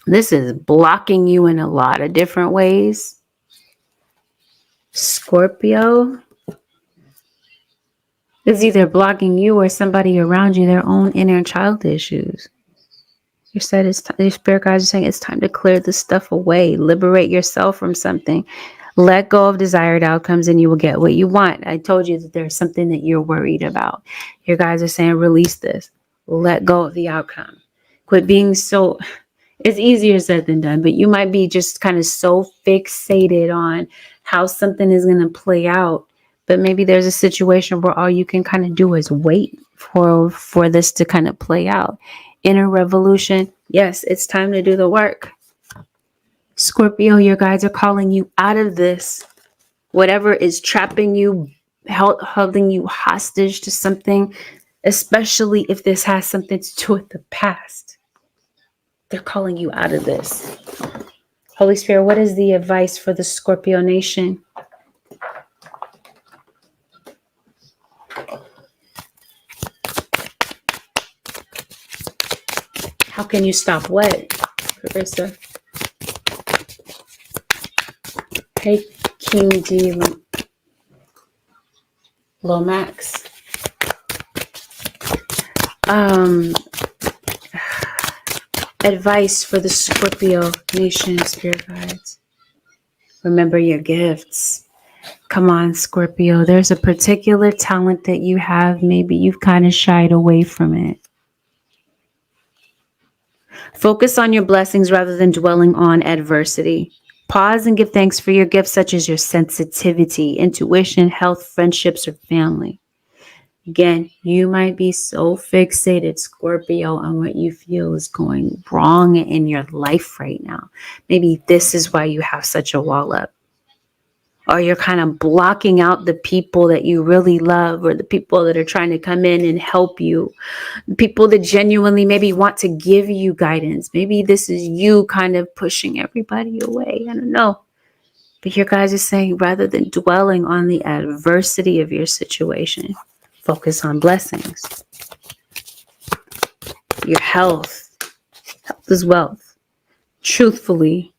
[SPEAKER 1] This is blocking you in a lot of different ways. Scorpio is either blocking you or somebody around you, their own inner child issues. You said your spirit guides are saying it's time to clear this stuff away. Liberate yourself from something. Let go of desired outcomes and you will get what you want. I told you that there's something that you're worried about. Your guys are saying release this. Let go of the outcome. Quit being so... It's easier said than done, but you might be just kind of so fixated on how something is going to play out. But maybe there's a situation where all you can kind of do is wait for this to kind of play out. Inner revolution. Yes, it's time to do the work. Scorpio, your guides are calling you out of this. Whatever is trapping you, holding you hostage to something, especially if this has something to do with the past. They're calling you out of this. Holy Spirit, what is the advice for the Scorpio nation? How can you stop what, Carissa? Hey, King D. Lomax. Advice for the Scorpio nation, spirit guides. Remember your gifts. Come on, Scorpio. There's a particular talent that you have. Maybe you've kind of shied away from it. Focus on your blessings rather than dwelling on adversity. Pause and give thanks for your gifts, such as your sensitivity, intuition, health, friendships, or family. Again, you might be so fixated, Scorpio, on what you feel is going wrong in your life right now. Maybe this is why you have such a wall up. Or you're kind of blocking out the people that you really love, or the people that are trying to come in and help you. The people that genuinely maybe want to give you guidance. Maybe this is you kind of pushing everybody away. I don't know. But your guys are saying, rather than dwelling on the adversity of your situation, focus on blessings. Your health. Health is wealth. Truthfully,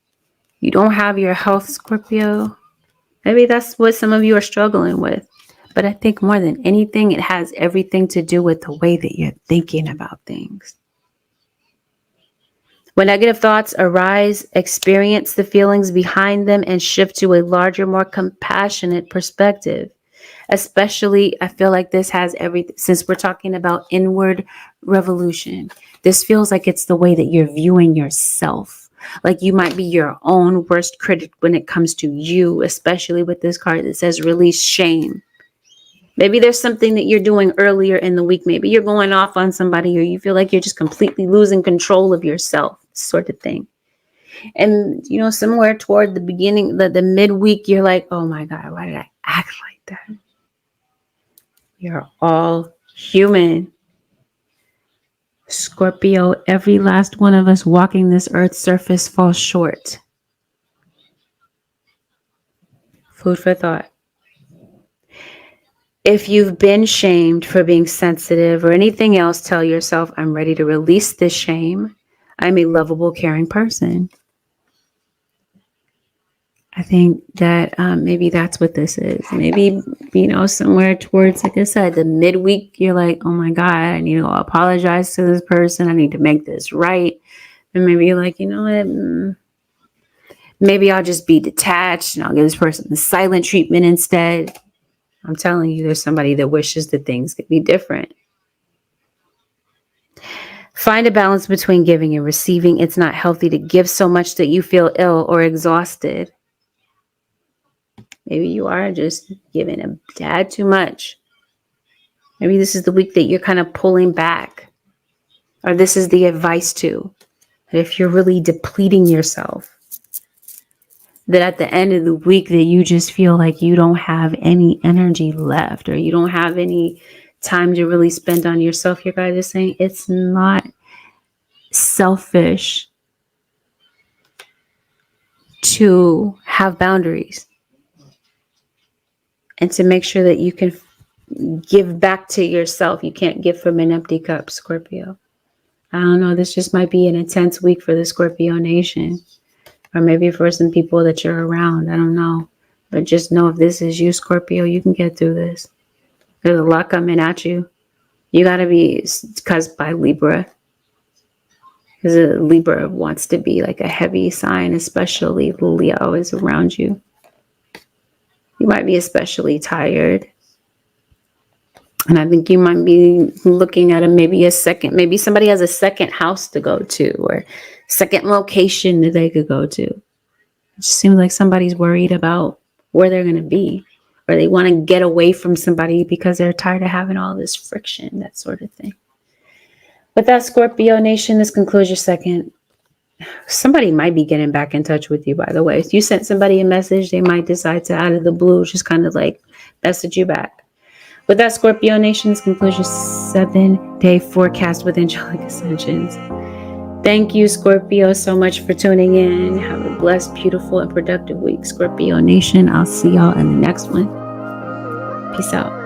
[SPEAKER 1] you don't have your health, Scorpio. Maybe that's what some of you are struggling with. But I think more than anything, it has everything to do with the way that you're thinking about things. When negative thoughts arise, experience the feelings behind them and shift to a larger, more compassionate perspective. Especially, I feel like this has everything, since we're talking about inward revolution. This feels like it's the way that you're viewing yourself. Like you might be your own worst critic when it comes to you, especially with this card that says release shame. Maybe there's something that you're doing earlier in the week. Maybe you're going off on somebody, or you feel like you're just completely losing control of yourself, sort of thing. And, you know, somewhere toward the beginning, the midweek, you're like, oh my God, why did I act like that? You're all human. Scorpio, every last one of us walking this earth's surface falls short. Food for thought. If you've been shamed for being sensitive or anything else, tell yourself, I'm ready to release this shame. I'm a lovable, caring person. I think that maybe that's what this is. Maybe, you know, somewhere towards, like I said, the midweek, you're like, oh my God, I need to apologize to this person. I need to make this right. And maybe you're like, you know what? Maybe I'll just be detached and I'll give this person the silent treatment instead. I'm telling you, there's somebody that wishes that things could be different. Find a balance between giving and receiving. It's not healthy to give so much that you feel ill or exhausted. Maybe you are just giving a tad too much. Maybe this is the week that you're kind of pulling back. Or this is the advice too. That if you're really depleting yourself, that at the end of the week that you just feel like you don't have any energy left, or you don't have any time to really spend on yourself. Your guide is saying it's not selfish to have boundaries and to make sure that you can give back to yourself. You can't give from an empty cup, Scorpio. I don't know. This just might be an intense week for the Scorpio nation. Or maybe for some people that you're around. I don't know. But just know if this is you, Scorpio, you can get through this. There's a lot coming at you. You got to be cussed by Libra. Because a Libra wants to be like a heavy sign, especially Leo is around you. You might be especially tired. And I think you might be looking at maybe somebody has a second house to go to, or second location that they could go to. It just seems like somebody's worried about where they're going to be, or they want to get away from somebody because they're tired of having all this friction, that sort of thing. With that, Scorpio nation, this concludes your second. Somebody might be getting back in touch with you, by the way. If you sent somebody a message, they might decide to, out of the blue, just kind of like message you back. With that, Scorpio nation, this concludes your 7-day forecast with angelic ascensions. Thank you, Scorpio, so much for tuning in. Have a blessed, beautiful, and productive week, Scorpio nation. I'll see y'all in the next one. Peace out.